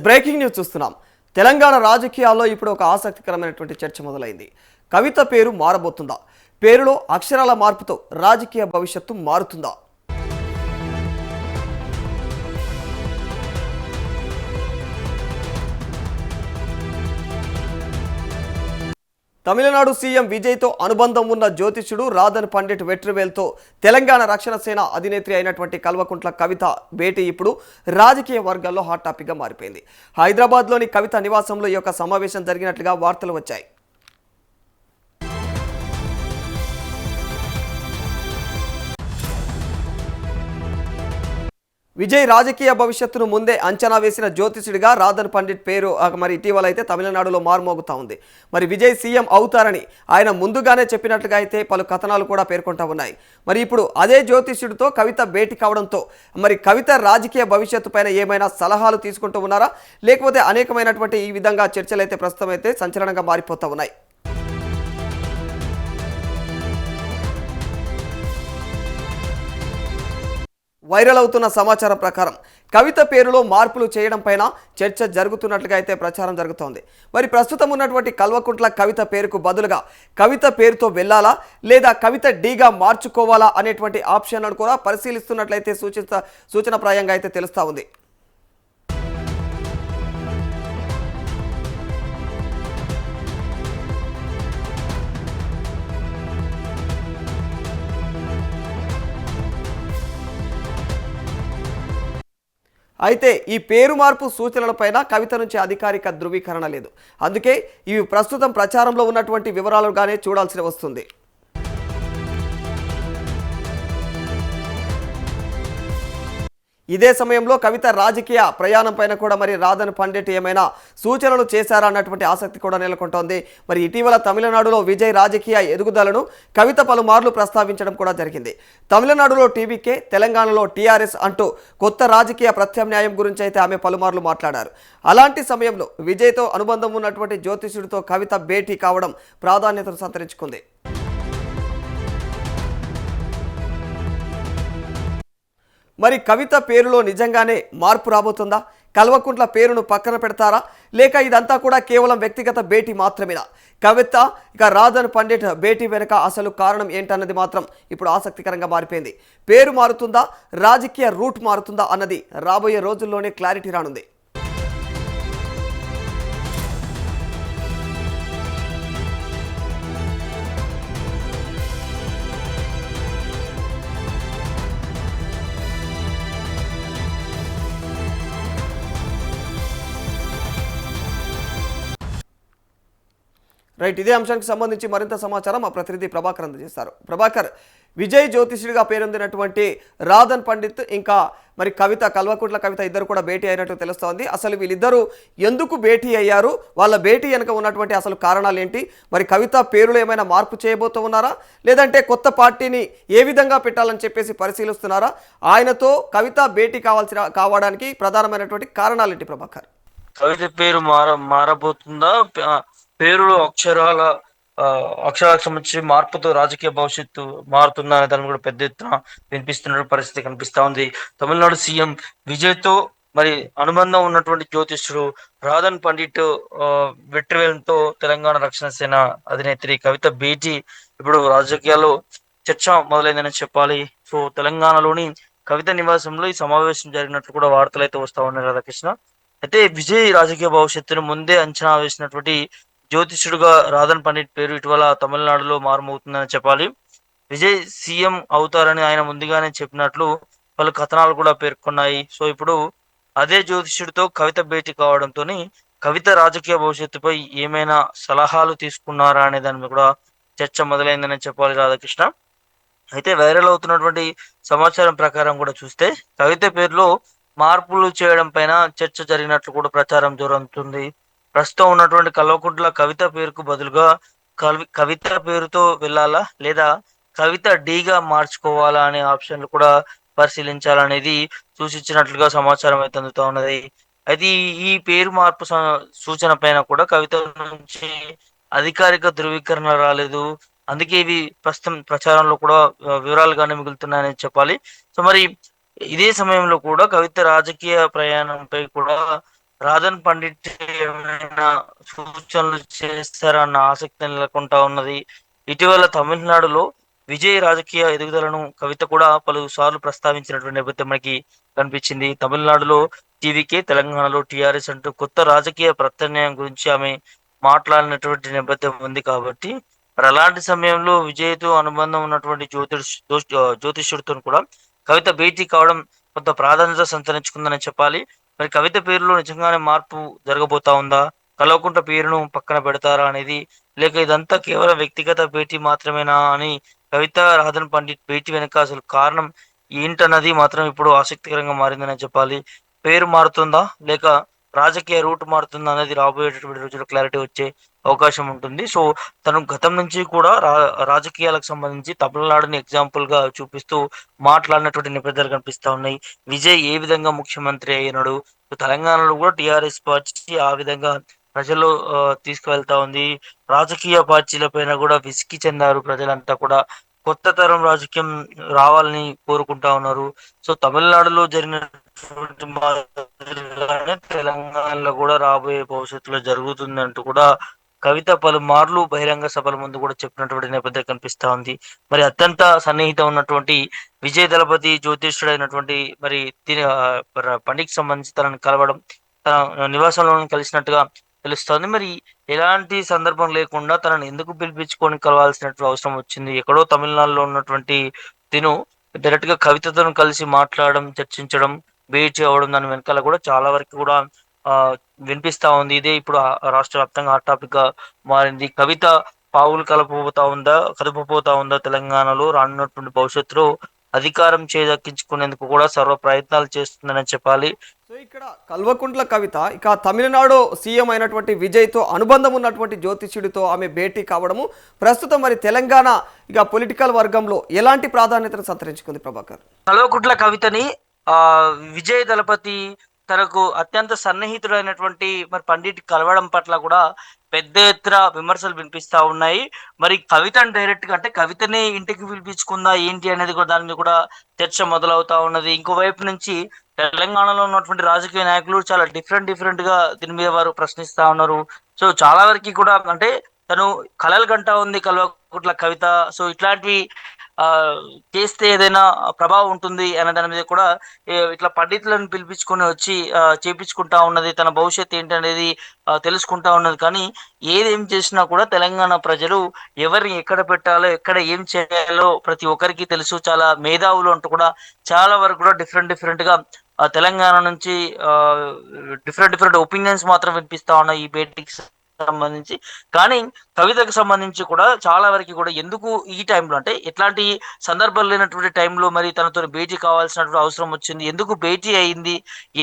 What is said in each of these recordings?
Breaking news చూస్తున్నాం. తెలంగాణ రాజకీయాల్లో ఇప్పుడు ఒక ఆసక్తికరమైనటువంటి చర్చ మొదలైంది. కవిత పేరు మారబోతుందా? పేరులో అక్షరాల మార్పుతో రాజకీయ భవిష్యత్తు మారుతుందా? తమిళనాడు సీఎం విజయ్తో అనుబంధం ఉన్న జ్యోతిష్యుడు రాధన్ పండిట్ వెట్రివేల్తో తెలంగాణ రక్షణ సేన అధినేత్రి అయినటువంటి కల్వకుంట్ల కవిత భేటీ ఇప్పుడు రాజకీయ వర్గాల్లో హాట్ టాపిక్గా మారిపోయింది. హైదరాబాద్లోని కవిత నివాసంలో ఈ యొక్క సమావేశం జరిగినట్లుగా వార్తలు వచ్చాయి. విజయ్ రాజకీయ భవిష్యత్తును ముందే అంచనా వేసిన జ్యోతిషుడిగా రాధన్ పండిట్ పేరు మరి ఇటీవల అయితే తమిళనాడులో మారుమోగుతా ఉంది. మరి విజయ్ సీఎం అవుతారని ఆయన ముందుగానే చెప్పినట్లుగా అయితే పలు కథనాలు కూడా పేర్కొంటా ఉన్నాయి. మరి ఇప్పుడు అదే జ్యోతిష్యుడితో కవిత భేటీ కావడంతో మరి కవిత రాజకీయ భవిష్యత్తు పైన ఏమైనా సలహాలు తీసుకుంటూ ఉన్నారా, లేకపోతే అనేకమైనటువంటి ఈ విధంగా చర్చలు అయితే ప్రస్తుతం అయితే సంచలనంగా మారిపోతూ ఉన్నాయి. వైరల్ అవుతున్న సమాచారం ప్రకారం కవిత పేరులో మార్పులు చేయడం పైన చర్చ జరుగుతున్నట్లుగా అయితే ప్రచారం జరుగుతోంది. మరి ప్రస్తుతం ఉన్నటువంటి కల్వకుంట్ల కవిత పేరుకు బదులుగా కవిత పేరుతో వెళ్ళాలా లేదా కవిత డీగా మార్చుకోవాలా అనేటువంటి ఆప్షన్లను కూడా పరిశీలిస్తున్నట్లయితే సూచనప్రాయంగా అయితే తెలుస్తూ ఉంది. అయితే ఈ పేరు మార్పు సూచనలపైన కవిత నుంచి అధికారిక ధృవీకరణ లేదు. అందుకే ఇవి ప్రస్తుతం ప్రచారంలో ఉన్నటువంటి వివరాలుగానే చూడాల్సి వస్తుంది. ఇదే సమయంలో కవిత రాజకీయ ప్రయాణం పైన కూడా మరి రాధన్ పండిట్ ఏమైనా సూచనలు చేశారా అన్నటువంటి ఆసక్తి కూడా నెలకొంటోంది. మరి ఇటీవల తమిళనాడులో విజయ్ రాజకీయ ఎదుగుదలను కవిత పలుమార్లు ప్రస్తావించడం కూడా జరిగింది. తమిళనాడులో టీవీకే, తెలంగాణలో టీఆర్ఎస్ అంటూ కొత్త రాజకీయ ప్రత్యామ్నాయం గురించి అయితే ఆమె పలుమార్లు మాట్లాడారు. అలాంటి సమయంలో విజయ్తో అనుబంధం ఉన్నటువంటి జ్యోతిష్యుడితో కవిత భేటీ కావడం ప్రాధాన్యతను సంతరించుకుంది. మరి కవిత పేరులో నిజంగానే మార్పు రాబోతుందా? కల్వకుంట్ల పేరును పక్కన పెడతారా, లేక ఇదంతా కూడా కేవలం వ్యక్తిగత భేటీ మాత్రమేనా? కవిత ఇక రాధన్ పండిట్ భేటీ వెనుక అసలు కారణం ఏంటన్నది మాత్రం ఇప్పుడు ఆసక్తికరంగా మారిపోయింది. పేరు మారుతుందా, రాజకీయ రూట్ మారుతుందా అన్నది రాబోయే రోజుల్లోనే క్లారిటీ రానుంది. రైట్, ఇదే అంశానికి సంబంధించి మరింత సమాచారం మా ప్రతినిధి ప్రభాకర్ అందజేస్తారు. ప్రభాకర్, విజయ్ జ్యోతిష్యుడిగా పేరొందినటువంటి రాధన్ పండిత్ ఇంకా మరి కవిత, కల్వకుంట్ల కవిత ఇద్దరు కూడా భేటీ అయినట్టు తెలుస్తోంది. అసలు వీళ్ళిద్దరూ ఎందుకు భేటీ అయ్యారు, వాళ్ళ భేటీ వెనుక ఉన్నటువంటి అసలు కారణాలు ఏంటి? మరి కవిత పేరులో ఏమైనా మార్పు చేయబోతూ ఉన్నారా, లేదంటే కొత్త పార్టీని ఏ విధంగా పెట్టాలని చెప్పేసి పరిశీలిస్తున్నారా? ఆయనతో కవిత భేటీ కావడానికి ప్రధానమైనటువంటి కారణాలు ఏంటి ప్రభాకర్? కవిత పేరు మారబోతుందా? పేరులో అక్షరాలకు సంబంధించి మార్పుతో రాజకీయ భవిష్యత్తు మారుతుందా అనే దాన్ని కూడా పెద్ద ఎత్తున వినిపిస్తున్న పరిస్థితి కనిపిస్తా ఉంది. తమిళనాడు సీఎం విజయ్ తో మరి అనుబంధం ఉన్నటువంటి జ్యోతిష్యుడు రాధన్ పండిట్ వెట్రివేల్తో తెలంగాణ రక్షణ సేన అధినేత్రి కవిత భేటీ ఇప్పుడు రాజకీయాల్లో చర్చ మొదలైందని చెప్పాలి. సో తెలంగాణలోని కవిత నివాసంలో ఈ సమావేశం జరిగినట్లు కూడా వార్తలు అయితే వస్తా ఉన్నాయి రాధాకృష్ణ. అయితే విజయ్ రాజకీయ భవిష్యత్తును ముందే అంచనా వేసినటువంటి జ్యోతిష్యుడుగా రాధన్ పండిట్ పేరు ఇటీవల తమిళనాడులో మారుమవుతుందని చెప్పాలి. విజయ్ సీఎం అవుతారని ఆయన ముందుగానే చెప్పినట్లు పలు కథనాలు కూడా పేర్కొన్నాయి. సో ఇప్పుడు అదే జ్యోతిష్యుడితో కవిత భేటీ కావడంతో కవిత రాజకీయ భవిష్యత్తుపై ఏమైనా సలహాలు తీసుకున్నారా అనే దాని మీద కూడా చర్చ మొదలైందని చెప్పాలి రాధాకృష్ణ. అయితే వైరల్ అవుతున్నటువంటి సమాచారం ప్రకారం కూడా చూస్తే కవిత పేరులో మార్పులు చేయడం పైన చర్చ జరిగినట్లు కూడా ప్రచారం జరుగుతుంది. ప్రస్తుతం ఉన్నటువంటి కల్వకుంట్ల కవిత పేరుకు బదులుగా కవిత పేరుతో వెళ్ళాలా లేదా కవిత డీగా మార్చుకోవాలా అనే ఆప్షన్లు కూడా పరిశీలించాలనేది సూచించినట్లుగా సమాచారం అయితే అందుతా ఉన్నది. అయితే ఈ పేరు మార్పు సూచన పైన కూడా కవిత నుంచి అధికారిక ధృవీకరణ రాలేదు. అందుకే ఇవి ప్రస్తుతం ప్రచారంలో కూడా వివరాలుగానే మిగులుతున్నాయని చెప్పాలి. సో మరి ఇదే సమయంలో కూడా కవిత రాజకీయ ప్రయాణంపై కూడా రాధన్ పండిట్ ఏమైనా సూచనలు చేస్తారన్న ఆసక్తి నెలకొంటా ఉన్నది. ఇటీవల తమిళనాడులో విజయ్ రాజకీయ ఎదుగుదలను కవిత కూడా పలుసార్లు ప్రస్తావించినటువంటి నేపథ్యం మనకి కనిపించింది. తమిళనాడులో టీవీకే, తెలంగాణలో టీఆర్ఎస్ అంటూ కొత్త రాజకీయ ప్రత్యామ్నాయం గురించి ఆమె మాట్లాడినటువంటి నేపథ్యం ఉంది కాబట్టి మరి అలాంటి సమయంలో విజయ్తో అనుబంధం ఉన్నటువంటి జ్యోతిష్యుడితో కూడా కవిత భేటీ కావడం కొంత ప్రాధాన్యత సంతరించుకుందని చెప్పాలి. మరి కవిత పేరులో నిజంగానే మార్పు జరగబోతా ఉందా? కల్వకుంట్ల పేరును పక్కన పెడతారా అనేది, లేక ఇదంతా కేవలం వ్యక్తిగత భేటీ మాత్రమేనా అని కవిత రాధన్ పండిట్ భేటీ వెనుక అసలు కారణం ఏంటన్నది మాత్రం ఇప్పుడు ఆసక్తికరంగా మారిందని చెప్పాలి. పేరు మారుతుందా లేక రాజకీయ రూట్ మారుతుందా అనేది రాబోయేటటువంటి రోజుల్లో క్లారిటీ వచ్చే అవకాశం ఉంటుంది. సో తను గతం నుంచి కూడా రాజకీయాలకు సంబంధించి తమిళనాడుని ఎగ్జాంపుల్ గా చూపిస్తూ మాట్లాడినటువంటి నేపథ్యాలు కనిపిస్తా ఉన్నాయి. విజయ్ ఏ విధంగా ముఖ్యమంత్రి అయినాడు, తెలంగాణలో కూడా టిఆర్ఎస్ పార్టీ ఆ విధంగా ప్రజలు తీసుకువెళ్తా ఉంది. రాజకీయ పార్టీల పైన కూడా విసిగి చెందారు ప్రజలంతా కూడా. కొత్త తరం రాజకీయం రావాలని కోరుకుంటా ఉన్నారు. సో తమిళనాడులో జరిగినటువంటి మాదిరిగానే తెలంగాణలో కూడా రాబోయే భవిష్యత్తులో జరుగుతుందంటూ కూడా కవిత పలుమార్లు బహిరంగ సభల ముందు కూడా చెప్పినటువంటి నేపథ్యం కనిపిస్తా ఉంది. మరి అత్యంత సన్నిహితం ఉన్నటువంటి విజయ్ దళపతి జ్యోతిష్యుడైనటువంటి మరి పండిట్కి సంబంధించి తనను కలవడం, తన నివాసంలో కలిసినట్టుగా తెలుస్తోంది. మరి ఎలాంటి సందర్భం లేకుండా తనను ఎందుకు పిలిపించుకొని కలవాల్సినటువంటి అవసరం వచ్చింది? ఎక్కడో తమిళనాడులో ఉన్నటువంటి తిను డైరెక్ట్ గా కవితతో కలిసి మాట్లాడడం, చర్చించడం, భేటీ అవ్వడం దాని వెనకాల కూడా చాలా వరకు కూడా ఆ వినిపిస్తా ఉంది. ఇదే ఇప్పుడు రాష్ట్ర వ్యాప్తంగా హాట్ టాపిక్ గా మారింది. కవిత పావులు కదపపోతా ఉందా తెలంగాణలో రానున్నటువంటి భవిష్యత్తులో అధికారం చేదక్కించుకునేందుకు కూడా సర్వ ప్రయత్నాలు చేస్తుందని చెప్పాలి. సో ఇక్కడ కల్వకుంట్ల కవిత ఇక తమిళనాడు సీఎం అయినటువంటి విజయ్తో అనుబంధం ఉన్నటువంటి జ్యోతిష్యుడితో ఆమె భేటీ కావడము ప్రస్తుతం మరి తెలంగాణ ఇక పొలిటికల్ వర్గంలో ఎలాంటి ప్రాధాన్యతను సంతరించుకుంది ప్రభాకర్? కల్వకుంట్ల కవితని విజయ్ దళపతి తనకు అత్యంత సన్నిహితుడైనటువంటి మరి పండిట్ కలవడం పట్ల కూడా పెద్ద ఎత్తున విమర్శలు వినిపిస్తా ఉన్నాయి. మరి కవితను డైరెక్ట్ గా అంటే కవితని ఇంటికి పిలిపించుకుందా ఏంటి అనేది కూడా దాని మీద కూడా చర్చ మొదలవుతా ఉన్నది. ఇంకోవైపు నుంచి తెలంగాణలో ఉన్నటువంటి రాజకీయ నాయకులు చాలా డిఫరెంట్ గా దీని మీద వారు ప్రశ్నిస్తా ఉన్నారు. సో చాలా వరకు కూడా అంటే తను కలలు కంటా ఉంది కల్వకుంట్ల కవిత. సో ఇట్లాంటివి ఆ చేస్తే ఏదైనా ప్రభావం ఉంటుంది అనే దాని మీద కూడా ఇట్లా పండితులను పిలిపించుకొని వచ్చి చేపించుకుంటా ఉన్నది. తన భవిష్యత్తు ఏంటి అనేది తెలుసుకుంటా ఉన్నది. కానీ ఏదేం చేసినా కూడా తెలంగాణ ప్రజలు ఎవరిని ఎక్కడ పెట్టాలో, ఎక్కడ ఏం చేయాలో ప్రతి ఒక్కరికి తెలుసు. చాలా మేధావులు అంటూ కూడా చాలా వరకు కూడా డిఫరెంట్ గా తెలంగాణ నుంచి డిఫరెంట్ ఒపీనియన్స్ మాత్రం వినిపిస్తా ఉన్నాయి ఈ భేటీకి సంబంధించి. కానీ కవితకు సంబంధించి కూడా చాలా వరకు కూడా ఎందుకు ఈ టైంలో అంటే ఎట్లాంటి సందర్భాలు లేనటువంటి టైంలో మరి తనతో భేటీ కావాల్సినటువంటి అవసరం వచ్చింది, ఎందుకు భేటీ అయింది,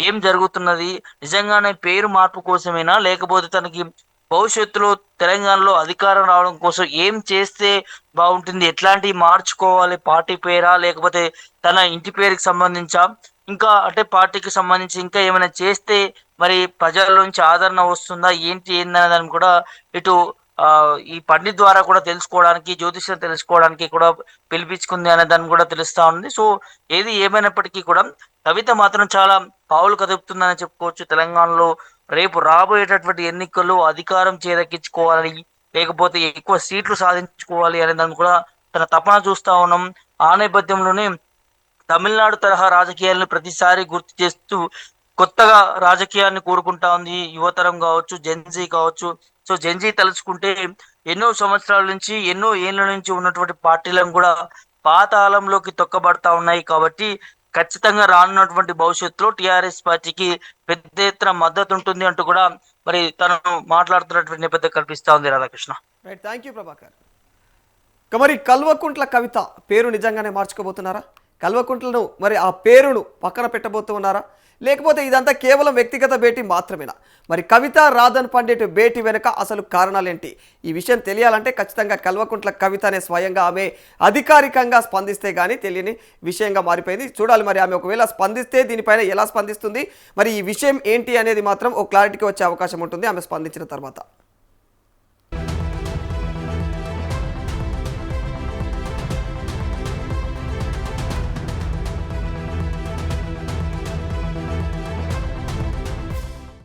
ఏం జరుగుతున్నది, నిజంగానే పేరు మార్పు కోసమేనా లేకపోతే తనకి భవిష్యత్తులో తెలంగాణలో అధికారం రావడం కోసం ఏం చేస్తే బాగుంటుంది, ఎట్లాంటివి మార్చుకోవాలి, పార్టీ పేరా లేకపోతే తన ఇంటి పేరుకి సంబంధించా, ఇంకా అంటే పార్టీకి సంబంధించి ఇంకా ఏమైనా చేస్తే మరి ప్రజల నుంచి ఆదరణ వస్తుందా ఏందనే దాన్ని కూడా ఇటు ఈ పండిత్ ద్వారా కూడా తెలుసుకోవడానికి, జ్యోతిష్యం తెలుసుకోవడానికి కూడా పిలిపించుకుంది అనే దాన్ని కూడా తెలుస్తా ఉంది. సో ఏది ఏమైనప్పటికీ కూడా కవిత మాత్రం చాలా పావులు కదుపుతుందని చెప్పుకోవచ్చు. తెలంగాణలో రేపు రాబోయేటటువంటి ఎన్నికల్లో అధికారం చేదక్కించుకోవాలి లేకపోతే ఎక్కువ సీట్లు సాధించుకోవాలి అనే దాన్ని కూడా తన తపన చూస్తా ఉన్నాం. ఆ నేపథ్యంలోనే తమిళనాడు తరహా రాజకీయాలను ప్రతిసారి గుర్తు చేస్తూ కొత్తగా రాజకీయాన్ని కోరుకుంటా ఉంది యువతరం కావచ్చు, జెన్జీ కావచ్చు. సో జెన్జీ తలుచుకుంటే ఎన్నో సంవత్సరాల నుంచి, ఎన్నో ఏళ్ల నుంచి ఉన్నటువంటి పార్టీలను కూడా పాతాళంలోకి తొక్కబడతా ఉన్నాయి. కాబట్టి ఖచ్చితంగా రానున్నటువంటి భవిష్యత్తులో టిఆర్ఎస్ పార్టీకి పెద్ద ఎత్తున మద్దతు ఉంటుంది అంటూ కూడా మరి తను మాట్లాడుతున్నటువంటి నేపథ్యం కల్పిస్తా ఉంది Radhakrishna. Right, thank you Prabhakar. మరి కల్వకుంట్ల కవిత పేరు నిజంగానే మార్చుకోబోతున్నారా? కల్వకుంట్లను మరి ఆ పేరును పక్కన పెట్టబోతున్నారా లేకపోతే ఇదంతా కేవలం వ్యక్తిగత భేటీ మాత్రమేనా? మరి కవిత రాధన్ పండిట్ భేటీ వెనుక అసలు కారణాలేంటి? ఈ విషయం తెలియాలంటే ఖచ్చితంగా కల్వకుంట్ల కవితనే స్వయంగా ఆమె అధికారికంగా స్పందిస్తే కానీ తెలియని విషయంగా మారిపోయింది. చూడాలి మరి ఆమె ఒకవేళ స్పందిస్తే దీనిపైన ఎలా స్పందిస్తుంది, మరి ఈ విషయం ఏంటి అనేది మాత్రం ఓ క్లారిటీకి వచ్చే అవకాశం ఉంటుంది ఆమె స్పందించిన తర్వాత.